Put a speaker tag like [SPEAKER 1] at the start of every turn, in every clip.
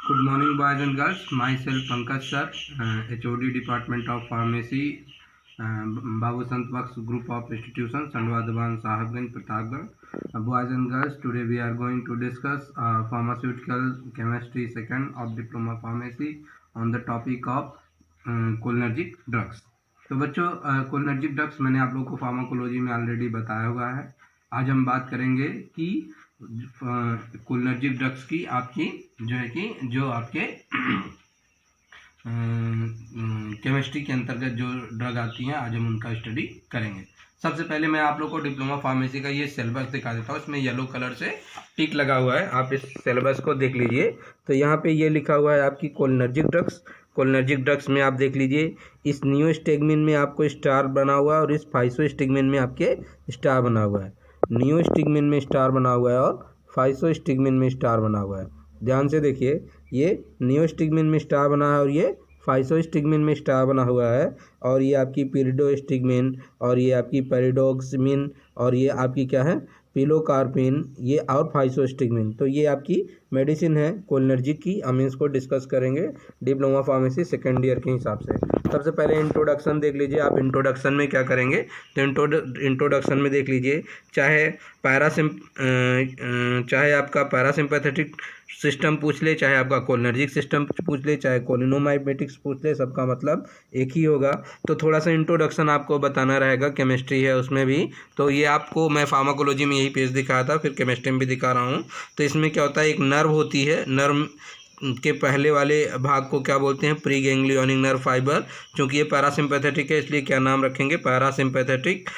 [SPEAKER 1] Good morning, boys and girls. Myself, Pankaj sir, HOD Department of Pharmacy, Babu Sant Baksh Group of Institutions, Sandwadaban, Sahibganj, Pratapgarh. Boys and girls, today we are going to discuss pharmaceutical chemistry second of Diploma Pharmacy on the topic of cholinergic drugs. तो बच्चों, cholinergic drugs मैंने आप लोगों को pharmacology में already बताया हुआ है। आज हम बात करेंगे कि कोलिनर्जिक ड्रग्स की आपकी जो आपके केमिस्ट्री के अंतर्गत जो ड्रग आती हैं, आज हम उनका स्टडी करेंगे। सबसे पहले मैं आप लोग को डिप्लोमा फार्मेसी का ये सिलेबस दिखा देता हूँ। इसमें येलो कलर से टिक लगा हुआ है, आप इस सिलेबस को देख लीजिए। तो यहाँ पे ये लिखा हुआ है आपकी कोलिनर्जिक ड्रग्स। कोलिनर्जिक ड्रग्स में आप देख लीजिए, इस नियोस्टिग्मिन में आपको स्टार बना हुआ है और इस फाइसोस्टिग्मिन में आपके स्टार बना हुआ है। नियोस्टिग्मिन में स्टार बना हुआ है और फाइसोस्टिग्मिन में स्टार बना हुआ है। ध्यान से देखिए, ये नियोस्टिग्मिन में स्टार बना है और ये फाइसोस्टिग्मिन में स्टार बना हुआ है। और ये आपकी पिरिडोस्टिग्मिन और ये आपकी पेरिडोक्सिमिन और ये आपकी क्या है पिलोकार्पिन, ये और फाइसोस्टिग्मिन। तो ये आपकी मेडिसिन है कोलिनर्जिक की। हम इसको डिस्कस करेंगे डिप्लोमा फार्मेसी सेकेंड ईयर के हिसाब से। सबसे पहले इंट्रोडक्शन देख लीजिए आप। इंट्रोडक्शन में क्या करेंगे, तो इंट्रोडक्शन में देख लीजिए, चाहे आपका पैरासिम्पैथेटिक सिस्टम पूछ ले, चाहे आपका कोलिनर्जिक सिस्टम पूछ ले, चाहे कोलिनोमाइमेटिक्स पूछ ले, सबका मतलब एक ही होगा। तो थोड़ा सा इंट्रोडक्शन आपको बताना रहेगा। केमिस्ट्री है उसमें भी, तो ये आपको मैं फार्माकोलॉजी में यही पेज दिखाया था, फिर केमिस्ट्री में भी दिखा रहा हूँ। तो इसमें क्या होता है, एक नर्व होती है, नर्व के पहले वाले भाग को क्या बोलते हैं, प्री गैंग्लियोनिक नर्व फाइबर। क्योंकि ये पैरासिम्पैथेटिक है इसलिए क्या नाम रखेंगे, parasympathetic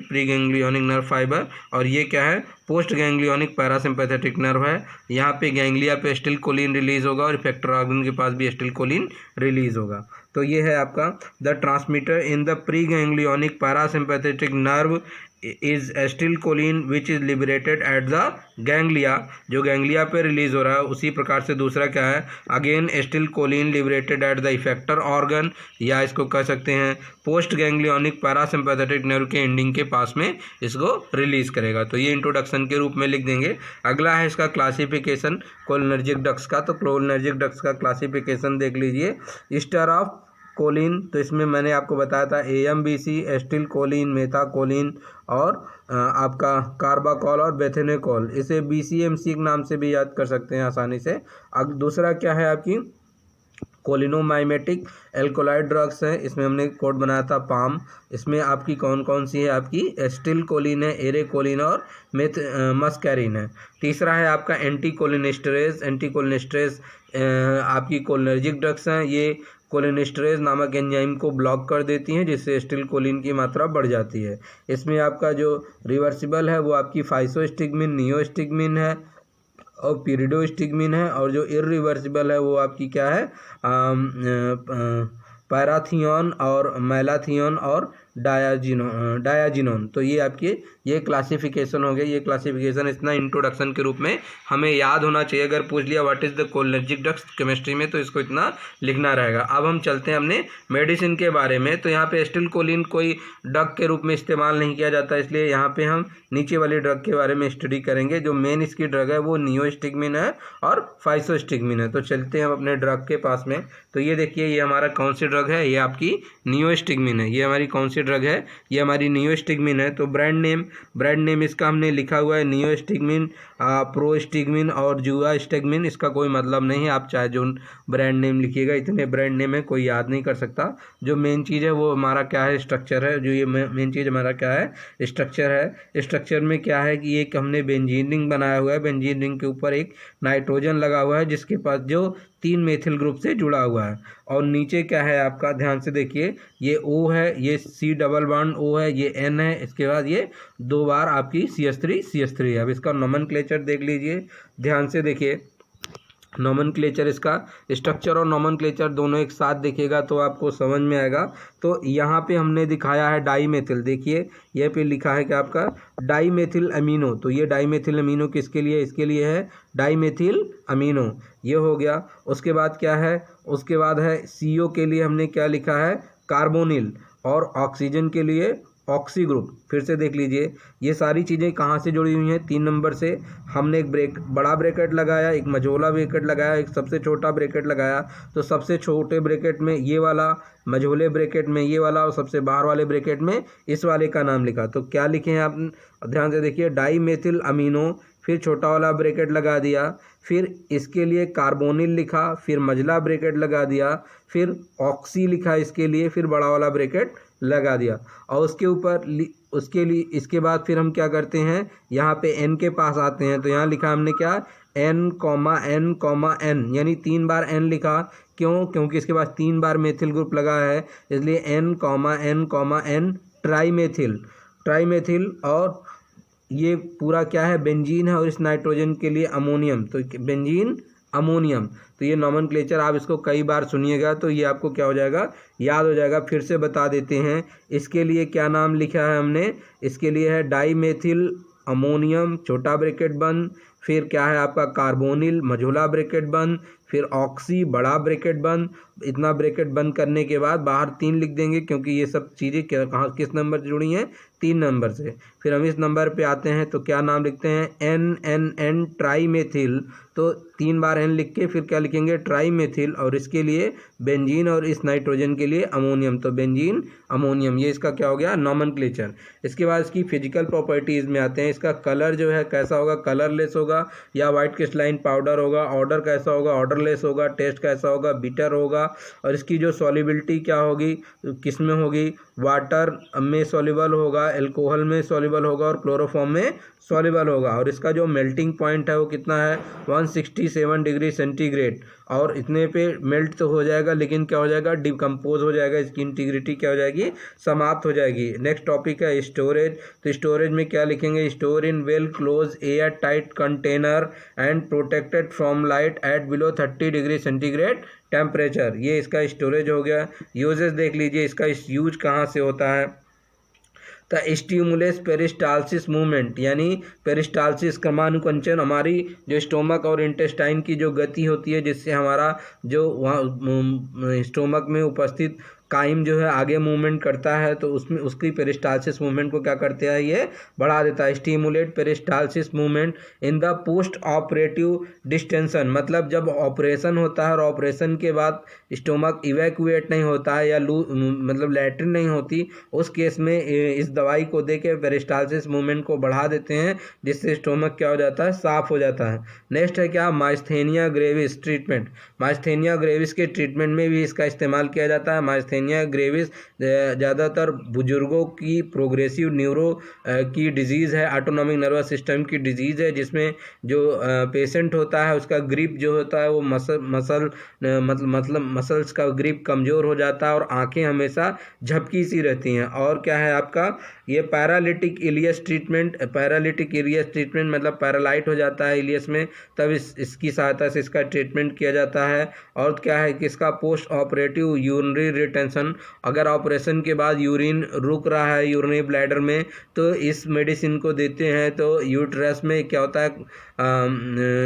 [SPEAKER 1] pre ganglionic nerve fibre. और ये क्या है, पोस्ट गैंग्लियोनिक पैरासिम्पैथेटिक नर्व है। यहाँ पे गैंग्लिया पे एसिटिलकोलिन रिलीज होगा और इफेक्टर ऑर्गन के पास भी एसिटिलकोलिन रिलीज होगा। तो ये है आपका the transmitter in the pre ganglionic parasympathetic nerve is acetylcholine which is liberated at the ganglia. जो गैंग्लिया पे रिलीज हो रहा है, उसी प्रकार से दूसरा क्या है, again acetylcholine liberated at the effector organ, या इसको कह सकते हैं पोस्ट गैंग्लियोनिक पैरासिम्पैथेटिक नर्व के एंडिंग के पास में इसको रिलीज करेगा। तो ये इंट्रोडक्शन के रूप में लिख देंगे। अगला है इसका क्लासिफिकेशन कोलिनर्जिक ड्रग्स का। तो कोलिनर्जिक ड्रग्स का क्लासिफिकेशन देख लीजिए। स्टार ऑफ कोलिन, तो इसमें मैंने आपको बताया था AMBC, एसिटिलकोलिन, मेथाकोलिन और आपका कार्बाकॉल और बेथेनेकोल। इसे BCMC के नाम से भी याद कर सकते हैं आसानी से। अब दूसरा क्या है आपकी कोलिनोमाइमेटिक एल्कोलाइड ड्रग्स है। इसमें हमने कोड बनाया था पाम। इसमें आपकी कौन कौन सी है, आपकी एसिटिलकोलिन है, एरेकोलिन और मस्कैरिन है। तीसरा है आपका एंटीकोलिनेस्टरेज। एंटीकोलिनेस्टरेज आपकी कोलिनर्जिक ड्रग्स हैं। ये कोलिनेस्टरेज नामक एंजाइम को ब्लॉक कर देती हैं, जिससे एसिटिलकोलिन की मात्रा बढ़ जाती है। इसमें आपका जो रिवर्सिबल है वो आपकी फाइसोस्टिग्मिन, नियोस्टिग्मिन है और पिरिडोस्टिग्मिन है। और जो इरिवर्सिबल है वो आपकी क्या है, पैराथियोन और मैलाथियोन और डायाजिनोन। तो ये आपके ये क्लासिफिकेशन हो गया। ये क्लासिफिकेशन इतना इंट्रोडक्शन के रूप में हमें याद होना चाहिए। अगर पूछ लिया what is the cholinergic drugs chemistry में, तो इसको इतना लिखना रहेगा। अब हम चलते हैं अपने मेडिसिन के बारे में। तो यहाँ पे एसिटिलकोलिन कोई ड्रग के रूप में इस्तेमाल नहीं किया जाता, इसलिए यहाँ पे हम नीचे वाली ड्रग के बारे में स्टडी करेंगे। जो मेन इसकी ड्रग है वो नियोस्टिग्मिन है और फाइसोस्टिग्मिन है। तो चलते हैं हम अपने ड्रग के पास में। तो ये देखिए, ये हमारा कौन सी ड्रग है, ये आपकी नियोस्टिग्मिन है। ये हमारी कौन सी ड्रग है, ये हमारी नियोस्टिग्मिन है। तो ब्रांड नेम इसका हमने लिखा हुआ है नियोस्टिग्मिन, प्रोस्टिग्मिन और जुआस्टिग्मिन। इसका कोई मतलब नहीं है, आप चाहे जो ब्रांड नेम लिखिएगा, इतने ब्रांड नेम है कोई याद नहीं कर सकता। जो मेन चीज़ है वो हमारा क्या है, स्ट्रक्चर है। जो ये मेन चीज़ हमारा क्या है, स्ट्रक्चर है। स्ट्रक्चर में क्या है कि एक हमने बेंजीन रिंग बनाया हुआ है। बेंजीन रिंग के ऊपर एक नाइट्रोजन लगा हुआ है, जिसके पास जो 3 मेथिल ग्रुप से जुड़ा हुआ है। और नीचे क्या है आपका, ध्यान से देखिए, ये O है, ये C डबल बॉन्ड O है, ये N है, इसके बाद ये 2 बार आपकी CH3 है। अब इसका नोमेनक्लेचर देख लीजिए, ध्यान से देखिए। नोमेनक्लेचर, इसका स्ट्रक्चर और नोमेनक्लेचर दोनों एक साथ देखिएगा तो आपको समझ में आएगा। तो यहाँ पे हमने दिखाया है डाईमेथिल। देखिए ये पे लिखा है कि आपका डाईमेथिल अमीनो। तो ये डाईमेथिल अमीनो किसके लिए, इसके लिए है डाईमेथिल अमीनो। ये हो गया। उसके बाद क्या है, उसके बाद है CO के लिए हमने क्या लिखा है, कार्बोनिल। और ऑक्सीजन के लिए ऑक्सी ग्रुप। फिर से देख लीजिए ये सारी चीज़ें कहाँ से जुड़ी हुई हैं, 3 नंबर से। हमने एक बड़ा ब्रैकेट लगाया, एक मझोला ब्रैकेट लगाया, एक सबसे छोटा ब्रैकेट लगाया। तो सबसे छोटे ब्रैकेट में ये वाला, मझोले ब्रैकेट में ये वाला, और सबसे बाहर वाले ब्रैकेट में इस वाले का नाम लिखा। तो क्या लिखे हैं आप ध्यान से देखिए, डाई मेथिल अमीनो, फिर छोटा वाला ब्रैकेट लगा दिया, फिर इसके लिए कार्बोनिल लिखा, फिर मझला ब्रैकेट लगा दिया, फिर ऑक्सी लिखा इसके लिए, फिर बड़ा वाला ब्रैकेट लगा दिया। और उसके ऊपर उसके लिए इसके बाद फिर हम क्या करते हैं, यहाँ पे एन के पास आते हैं। तो यहाँ लिखा हमने क्या, N comma N comma N, यानी 3 बार एन लिखा। क्यों? क्योंकि इसके पास 3 बार मेथिल ग्रुप लगा है, इसलिए N comma N comma N trimethyl. और ये पूरा क्या है, बेंजीन है, और इस नाइट्रोजन के लिए अमोनियम, तो बेंजीन अमोनियम। तो ये नॉमेनक्लेचर आप इसको कई बार सुनिएगा तो ये आपको क्या हो जाएगा, याद हो जाएगा। फिर से बता देते हैं, इसके लिए क्या नाम लिखा है हमने, इसके लिए है डाई मेथिल अमोनियम छोटा ब्रैकेट बंद, फिर क्या है आपका कार्बोनिल मझोला ब्रैकेट बंद, फिर ऑक्सी बड़ा ब्रैकेट बंद। इतना ब्रैकेट बंद करने के बाद बाहर 3 लिख देंगे, क्योंकि ये सब चीज़ें कहाँ किस नंबर से जुड़ी हैं, 3 नंबर से। फिर हम इस नंबर पे आते हैं तो क्या नाम लिखते हैं, एन एन एन ट्राईमेथिल। तो 3 बार एन लिख के फिर क्या लिखेंगे, ट्राईमेथिल, और इसके लिए बेंजीन, और इस नाइट्रोजन के लिए अमोनियम, तो बेंजीन अमोनियम। ये इसका क्या हो गया, नॉमेनक्लेचर। इसके बाद इसकी फिजिकल प्रॉपर्टीज़ में आते हैं। इसका कलर जो है कैसा होगा, कलरलेस होगा या वाइट क्रिस्टलाइन पाउडर होगा। ऑर्डर कैसा होगा, ऑर्डरलेस होगा। टेस्ट कैसा होगा, बिटर होगा। और इसकी जो सॉल्युबिलिटी क्या होगी, किस में होगी, वाटर में सॉल्युबल होगा, अल्कोहल में सॉल्युबल होगा, और क्लोरोफॉर्म में सॉल्युबल होगा। और इसका जो मेल्टिंग पॉइंट है वो कितना है, 167 डिग्री सेंटीग्रेड। और इतने पे मेल्ट तो हो जाएगा, लेकिन क्या हो जाएगा, डिकम्पोज हो जाएगा, इसकी इंटीग्रिटी क्या हो जाएगी, समाप्त हो जाएगी। नेक्स्ट टॉपिक है स्टोरेज। तो स्टोरेज में क्या लिखेंगे, store in well close air tight container and protected from light at below 30 degree centigrade temperature. ये इसका स्टोरेज हो गया। यूजेस देख लीजिए, इसका यूज कहाँ से होता है, तो स्टिमुलेस पेरिस्टालसिस मूवमेंट, यानी पेरिस्टालसिस क्रमानुकुंचन, हमारी जो स्टोमक और इंटेस्टाइन की जो गति होती है, जिससे हमारा जो वहाँ स्टोमक में उपस्थित काइम जो है आगे मूवमेंट करता है, तो उसमें उसकी पेरिस्टालसिस मूवमेंट को क्या करते हैं, ये बढ़ा देता है। Stimulate peristalsis movement in the post operative distension, मतलब जब ऑपरेशन होता है और ऑपरेशन के बाद स्टोमक इवैक्यूएट नहीं होता है या मतलब लैट्रिन नहीं होती, उस केस में इस दवाई को दे के पेरिस्टालसिस मूवमेंट को बढ़ा देते हैं, जिससे स्टोमक क्या हो जाता है, साफ हो जाता है। नेक्स्ट है क्या, myasthenia gravis treatment. Myasthenia gravis के ट्रीटमेंट में भी इसका इस्तेमाल किया जाता है। माइस्थेनिया ग्रेविस ज़्यादातर बुजुर्गों की प्रोग्रेसिव न्यूरो की डिजीज़ है, ऑटोनॉमिक नर्वस सिस्टम की डिजीज़ है, जिसमें जो पेशेंट होता है उसका ग्रिप जो होता है वो मसल्स का ग्रिप कमज़ोर हो जाता है और आंखें हमेशा झपकी सी रहती हैं। और क्या है आपका ये paralytic ileus treatment. Paralytic ileus treatment मतलब पैरालाइट हो जाता है इलियस में, तब इसकी सहायता से इसका ट्रीटमेंट किया जाता है। और क्या है कि इसका पोस्ट ऑपरेटिव यूरिनरी रिटेंशन, अगर ऑपरेशन के बाद यूरिन रुक रहा है यूरिनरी ब्लैडर में, तो इस मेडिसिन को देते हैं। तो यूट्रस में क्या होता है,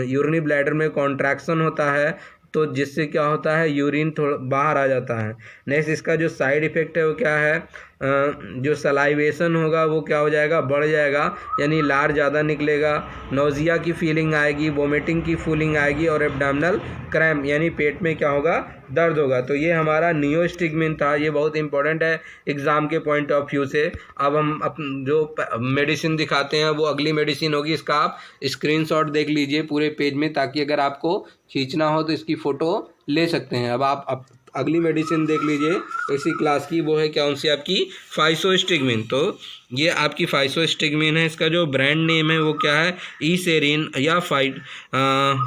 [SPEAKER 1] यूरिनरी ब्लैडर में कॉन्ट्रैक्शन होता है, तो जिससे क्या होता है, यूरिन थोड़ा बाहर आ जाता है। नेक्स्ट इसका जो साइड इफ़ेक्ट है वो क्या है, जो सलाइवेशन होगा वो क्या हो जाएगा, बढ़ जाएगा, यानी लार ज़्यादा निकलेगा, नोजिया की फीलिंग आएगी, वोमिटिंग की फीलिंग आएगी, और एब्डोमिनल क्रैम्प यानी पेट में क्या होगा, दर्द होगा। तो ये हमारा नियोस्टिग्मिन था, ये बहुत इंपॉर्टेंट है एग्ज़ाम के पॉइंट ऑफ व्यू से। अब हम जो मेडिसिन दिखाते हैं वो अगली मेडिसिन होगी, इसका आप स्क्रीनशॉट देख लीजिए पूरे पेज में, ताकि अगर आपको खींचना हो तो इसकी फ़ोटो ले सकते हैं। अब आप अगली मेडिसिन देख लीजिए इसी क्लास की, वो है कौन सी आपकी, फाइसोस्टिग्मिन। तो ये आपकी फाइसोस्टिग्मिन है, इसका जो ब्रांड नेम है वो क्या है, ईसेरिन या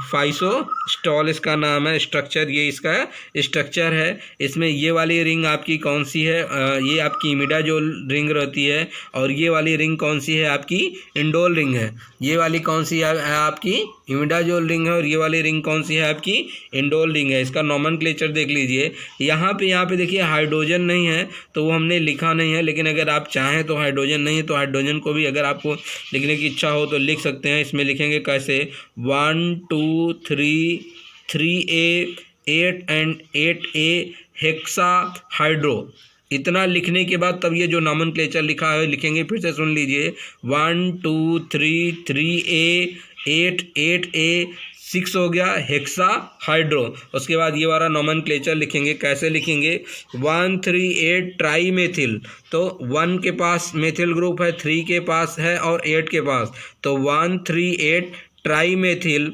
[SPEAKER 1] फाइसोस्टॉल इसका नाम है। स्ट्रक्चर ये इसका स्ट्रक्चर है। इसमें ये वाली रिंग आपकी कौन सी है, ये आपकी इमिडाजोल रिंग रहती है, और ये वाली रिंग कौन सी है आपकी, इंडोल रिंग है। ये वाली कौन सी है आपकी, इमिडाजोल रिंग है, और ये वाली रिंग कौन सी है आपकी, इंडोल रिंग है। इसका नॉमेनक्लेचर देख लीजिए, यहाँ पे देखिए हाइड्रोजन नहीं है तो वो हमने लिखा नहीं है, लेकिन अगर आप चाहें तो हाइड्रोजन नहीं है तो हाइड्रोजन को भी अगर आपको लिखने की इच्छा हो तो लिख सकते हैं। इसमें लिखेंगे कैसे, 1 2 3 3A 8 and 8A hexa hydro, इतना लिखने के बाद तब ये जो नॉमेनक्लेचर लिखा है लिखेंगे, फिर से सुन लीजिए। 1 2 3 3A 8 8A 6 हो गया हेक्सा हाइड्रो। उसके बाद ये वाला नॉमेनक्लेचर लिखेंगे, कैसे लिखेंगे 138 ट्राई मेथिल। तो 1 के पास मेथिल ग्रुप है, 3 के पास है और 8 के पास, तो 138 ट्राई मेथिल।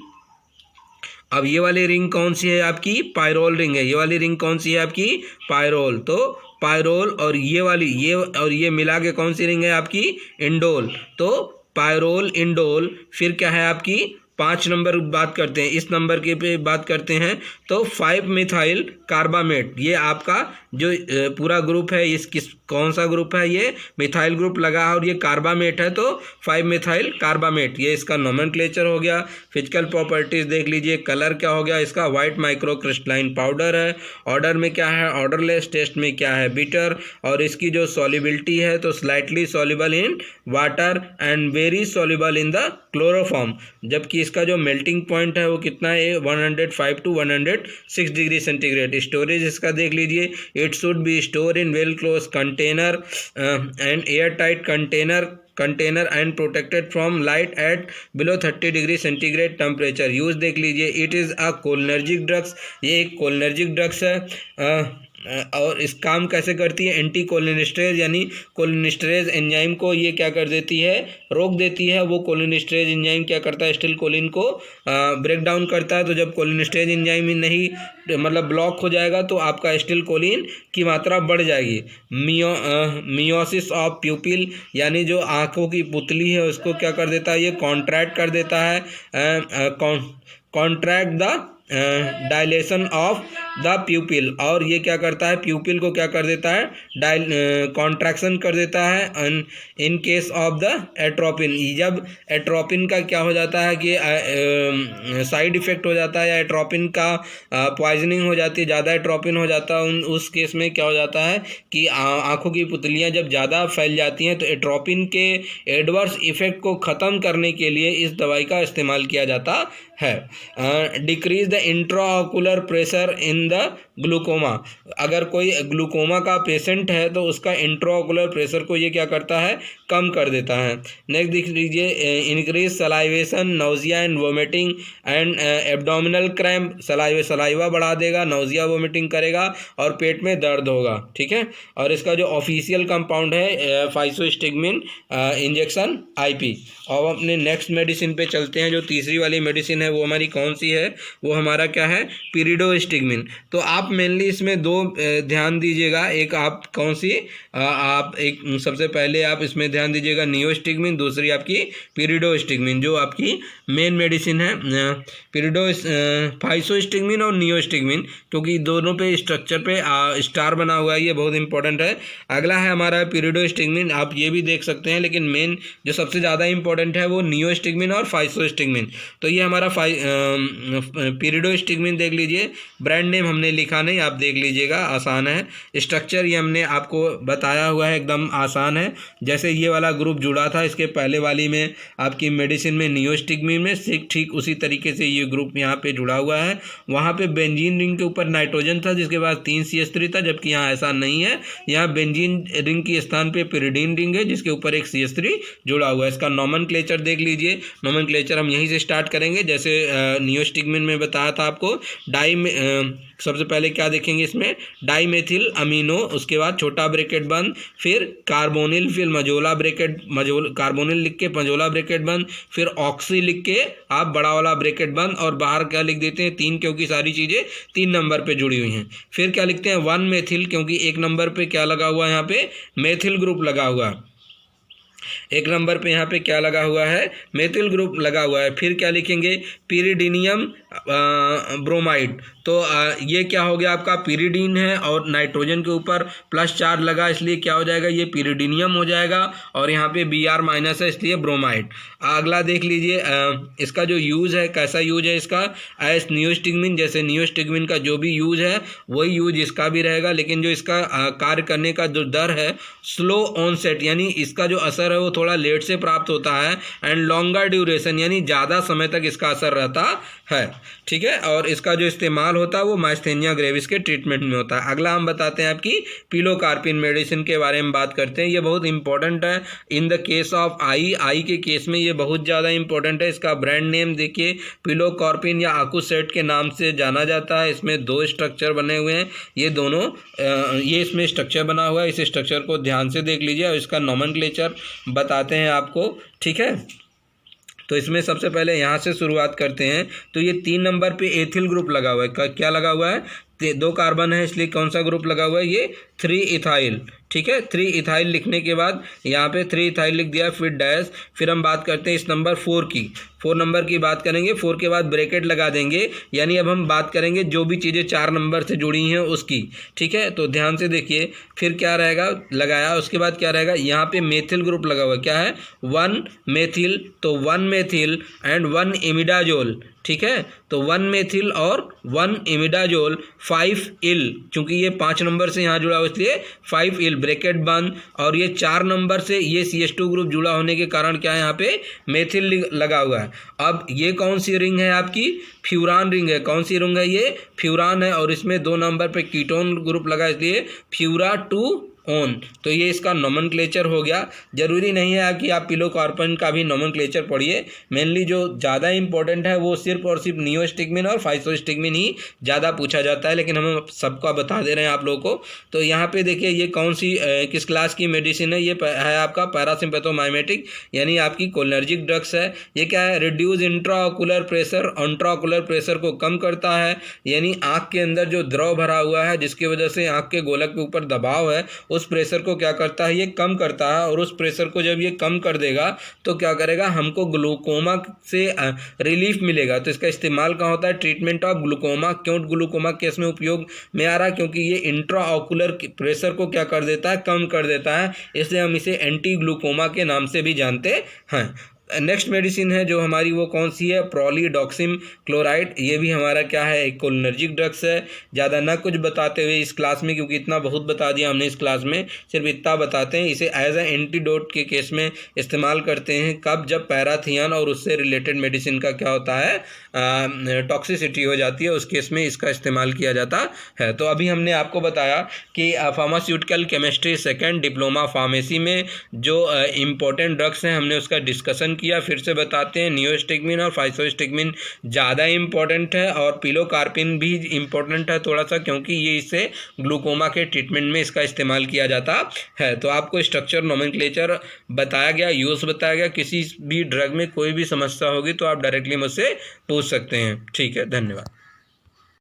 [SPEAKER 1] अब ये वाली रिंग कौन सी है आपकी, पायरोल रिंग है। ये वाली रिंग कौन सी है आपकी, पायरोल। तो पायरोल और ये वाली ये और ये मिला के कौन सी रिंग है आपकी, इंडोल। तो पायरोल इंडोल। फिर क्या है आपकी 5 नंबर बात करते हैं, इस नंबर के पे बात करते हैं। तो 5 मिथाइल कार्बामेट। ये आपका जो पूरा ग्रुप है, इस किस कौन सा ग्रुप है, ये मिथाइल ग्रुप लगा है और ये कार्बामेट है, तो 5 मिथाइल कार्बामेट। ये इसका नोमेनक्लेचर हो गया। फिजिकल प्रॉपर्टीज देख लीजिए, कलर क्या हो गया इसका, वाइट माइक्रो क्रिस्टलाइन पाउडर है। ऑर्डर में क्या है, ऑर्डरलेस। टेस्ट में क्या है, बिटर। और इसकी जो सॉल्युबिलिटी है तो slightly soluble in water and very soluble in the chloroform. जबकि इसका जो मेल्टिंग पॉइंट है वो कितना है, 105 to 106 डिग्री सेंटीग्रेड। स्टोरेज इसका देख लीजिए, it should be store in well close container and air tight container and protected from light at below 30 degree centigrade temperature. Use देख लीजिए, it is a cholinergic drugs. ये एक cholinergic drugs है। और इस काम कैसे करती है, एंटी कोलिनिस्टरेज यानी कोलिनिस्टरेज एंजाइम को ये क्या कर देती है, रोक देती है। वो कोलिनिस्टरेज एंजाइम क्या करता है, एसिटिल कोलिन को ब्रेक डाउन करता है। तो जब कोलिनिस्टरेज एंजाइम ही नहीं मतलब ब्लॉक हो जाएगा तो आपका एसिटिल कोलिन की मात्रा बढ़ जाएगी। मियोसिस ऑफ प्यूपिल यानी जो आँखों की पुतली है उसको क्या कर देता है, ये कॉन्ट्रैक्ट कर देता है। Contract the dilation of the प्यूपिल। और ये क्या करता है, प्यूपिल को क्या कर देता है, कॉन्ट्रैक्शन कर देता है। In case of the atropine, जब एट्रोपिन का क्या हो जाता है कि साइड इफेक्ट हो जाता है या एट्रोपिन का पॉइजनिंग हो जाती है, ज़्यादा एट्रोपिन हो जाता है, उस केस में क्या हो जाता है कि आँखों की पुतलियाँ जब ज़्यादा फैल जाती हैं तो एट्रोपिन के एडवर्स इफेक्ट को ख़त्म करने के लिए इस दवाई का इस्तेमाल किया जाता है। Decrease the intraocular pressure in the glaucoma. अगर कोई ग्लूकोमा का पेशेंट है तो उसका इंट्राऑकुलर प्रेशर को ये क्या करता है, कम कर देता है। नेक्स्ट देख लीजिए, increase salivation, nausea and vomiting and abdominal cramp. Saliva बढ़ा देगा, नौजिया वोमिटिंग करेगा और पेट में दर्द होगा। ठीक है। और इसका जो ऑफिशियल कंपाउंड है फाइसोस्टिग्मिन इंजेक्शन IP। अब अपने नेक्स्ट मेडिसिन पे चलते हैं। जो तीसरी वाली मेडिसिन है वो हमारी कौन सी है, वो हमारा क्या है, पिरिडोस्टिग्मिन। तो आप मेनली इसमें दो ध्यान दीजिएगा। एक आप कौन सी आप एक सबसे पहले आप इसमें ध्यान दीजिएगा नियोस्टिग्मिन, दूसरी आपकी पिरिडोस्टिग्मिन जो आपकी मेन मेडिसिन है। फाइसोस्टिग्मिन और नियोस्टिग्मिन, क्योंकि दोनों पे स्ट्रक्चर पे स्टार बना हुआ है, ये बहुत इंपॉर्टेंट है। अगला है हमारा पिरिडोस्टिग्मिन, आप ये भी देख सकते हैं, लेकिन मेन जो सबसे ज़्यादा इंपॉर्टेंट है वो नियोस्टिग्मिन और फाइसोस्टिग्मिन। तो ये हमारा पिरिडोस्टिग्मिन देख लीजिए, ब्रांड नेम हमने लिखा नहीं, आप देख लीजिएगा, आसान है। स्ट्रक्चर ये हमने आपको बताया हुआ है, एकदम आसान है। जैसे ये वाला ग्रुप जुड़ा था इसके पहले वाली में आपकी मेडिसिन में नियोस्टिग्मिन में, ठीक उसी तरीके से ये ग्रुप यहाँ पे जुड़ा हुआ है। वहाँ पे बेंजीन रिंग के ऊपर नाइट्रोजन था जिसके बाद 3 CH3 था, जबकि यहाँ ऐसा नहीं है। यहाँ बेंजीन रिंग के स्थान पे पिरिडीन रिंग है जिसके ऊपर एक CH3 जुड़ा हुआ है। इसका नोमेनक्लेचर देख लीजिए। नोमेनक्लेचर हम यहीं से स्टार्ट करेंगे, जैसे नियोस्टिग्मिन में बताया था आपको। सबसे पहले क्या देखेंगे इसमें, डाइमेथिल अमीनो, उसके बाद छोटा ब्रैकेट बंद, फिर कार्बोनिल, फिर कार्बोनिल लिख के मजोला ब्रैकेट बंद, फिर ऑक्सी लिख के आप बड़ा वाला ब्रैकेट बंद, और बाहर क्या लिख देते हैं 3, क्योंकि सारी चीज़ें 3 नंबर पे जुड़ी हुई हैं। फिर क्या लिखते हैं 1 मेथिल, क्योंकि 1 नंबर पे क्या लगा हुआ है, यहाँ पे मेथिल ग्रुप लगा हुआ है। 1 नंबर पे यहाँ पे क्या लगा हुआ है, मेथिल ग्रुप लगा हुआ है। फिर क्या लिखेंगे, पिरिडीनियम ब्रोमाइड। तो ये क्या हो गया आपका, पिरिडीन है और नाइट्रोजन के ऊपर प्लस चार्ज लगा, इसलिए क्या हो जाएगा, ये पिरिडीनियम हो जाएगा। और यहाँ पे Br- है इसलिए ब्रोमाइड। अगला देख लीजिए, इसका जो यूज़ है, कैसा यूज है इसका, एस नियोस्टिग्मिन, जैसे नियोस्टिग्मिन का जो भी यूज है वही यूज इसका भी रहेगा, लेकिन जो इसका कार्य करने का जो दर है, स्लो ऑनसेट, यानी इसका जो असर है वो थोड़ा लेट से प्राप्त होता है, एंड लॉन्गर ड्यूरेशन, यानी ज़्यादा समय तक इसका असर रहता है। ठीक है। और इसका जो इस्तेमाल इस्तेमाल होता है वो माइस्थेनिया ग्रेविस के ट्रीटमेंट में होता है। अगला हम बताते हैं आपकी पिलोकार्पिन मेडिसिन के बारे में बात करते हैं। ये बहुत इंपॉर्टेंट है इन द केस ऑफ आई के केस में ये बहुत ज़्यादा इंपॉर्टेंट है। इसका ब्रांड नेम देखिए पिलोकार्पिन या आकुसेट के नाम से जाना जाता है। इसमें 2 स्ट्रक्चर बने हुए हैं, ये दोनों ये इसमें स्ट्रक्चर बना हुआ है, इस स्ट्रक्चर को ध्यान से देख लीजिए और इसका नोमेनक्लेचर बताते हैं आपको, ठीक है। तो इसमें सबसे पहले यहाँ से शुरुआत करते हैं। तो ये 3 नंबर पे एथिल ग्रुप लगा हुआ है। क्या लगा हुआ है? 2 कार्बन है, इसलिए कौन सा ग्रुप लगा हुआ है? ये 3 इथाइल, ठीक है। 3 इथाइल लिखने के बाद यहाँ पे 3 इथाइल लिख दिया, फिर डैश। फिर हम बात करते हैं इस नंबर 4 की। 4 नंबर की बात करेंगे, 4 के बाद ब्रैकेट लगा देंगे, यानी अब हम बात करेंगे जो भी चीज़ें 4 नंबर से जुड़ी हैं उसकी, ठीक है। तो ध्यान से देखिए, फिर क्या रहेगा? लगाया, उसके बाद क्या रहेगा? यहाँ पे मेथिल ग्रुप लगा हुआ है। क्या है? 1 मेथिल, तो 1 मेथिल एंड 1 इमिडाजोल, ठीक है। तो 1 मेथिल और 1 इमिडाजोल 5 इल, चूंकि ये 5 नंबर से यहाँ जुड़ा हुआ इसलिए 5 इल, ब्रैकेट बंद। और ये 4 नंबर से ये CH2 ग्रुप जुड़ा होने के कारण क्या है? यहाँ पे मेथिल लगा हुआ है। अब ये कौन सी रिंग है आपकी? फ्यूरान रिंग है। कौन सी रिंग है? ये फ्यूरान है, और इसमें 2 नंबर पे कीटोन ग्रुप लगा इसलिए फ्यूरा 2 ऑन। तो ये इसका नोमेनक्लेचर हो गया। जरूरी नहीं है कि आप पिलोकार्पिन का भी नोमेनक्लेचर पढ़िए, मेनली जो ज़्यादा इंपॉर्टेंट है वो सिर्फ और सिर्फ नियोस्टिग्मिन और फाइसोस्टिग्मिन ही ज़्यादा पूछा जाता है, लेकिन हम सबका बता दे रहे हैं आप लोगों को। तो यहाँ पे देखिए ये कौन सी किस क्लास की मेडिसिन है? ये है आपका पैरासिम्पैथोमाइमेटिक, यानी आपकी कोलिनर्जिक ड्रग्स है। ये क्या है? Reduce intraocular pressure, intraocular pressure को कम करता है, यानी आँख के अंदर जो द्रव भरा हुआ है जिसकी वजह से आँख के गोलक के ऊपर दबाव है, उस प्रेशर को क्या करता है? ये कम करता है। और उस प्रेशर को जब ये कम कर देगा तो क्या करेगा? हमको ग्लूकोमा से रिलीफ मिलेगा। तो इसका इस्तेमाल कहाँ होता है? Treatment of glaucoma. क्यों ग्लूकोमा केस में उपयोग में आ रहा है? क्योंकि ये इंट्राऑकुलर प्रेशर को क्या कर देता है? कम कर देता है, इसलिए हम इसे एंटी ग्लूकोमा के नाम से भी जानते हैं। नेक्स्ट मेडिसिन है जो हमारी, वो कौन सी है? प्रोलीडॉक्सिम क्लोराइड। ये भी हमारा क्या है? एक कोलिनर्जिक ड्रग्स है। ज़्यादा ना कुछ बताते हुए इस क्लास में, क्योंकि इतना बहुत बता दिया हमने इस क्लास में, सिर्फ इतना बताते हैं। इसे एज ए एंटीडोट के केस में इस्तेमाल करते हैं। कब? जब पैराथियन और उससे रिलेटेड मेडिसिन का क्या होता है? टॉक्सिसिटी हो जाती है, उस केस में इसका इस्तेमाल किया जाता है। तो अभी हमने आपको बताया कि pharmaceutical chemistry second diploma pharmacy में जो इम्पोर्टेंट ड्रग्स हैं हमने उसका डिस्कशन किया। फिर से बताते हैं, नियोस्टिग्मिन और फाइसोस्टिग्मिन ज़्यादा इंपॉर्टेंट है, और पिलोकार्पिन भी इम्पोर्टेंट है थोड़ा सा, क्योंकि ये इससे ग्लूकोमा के ट्रीटमेंट में इसका इस्तेमाल किया जाता है। तो आपको स्ट्रक्चर, नोमेनक्लेचर बताया गया, यूज़ बताया गया। किसी भी ड्रग में कोई भी समस्या होगी तो आप डायरेक्टली मुझसे पूछ सकते हैं। ठीक है, धन्यवाद।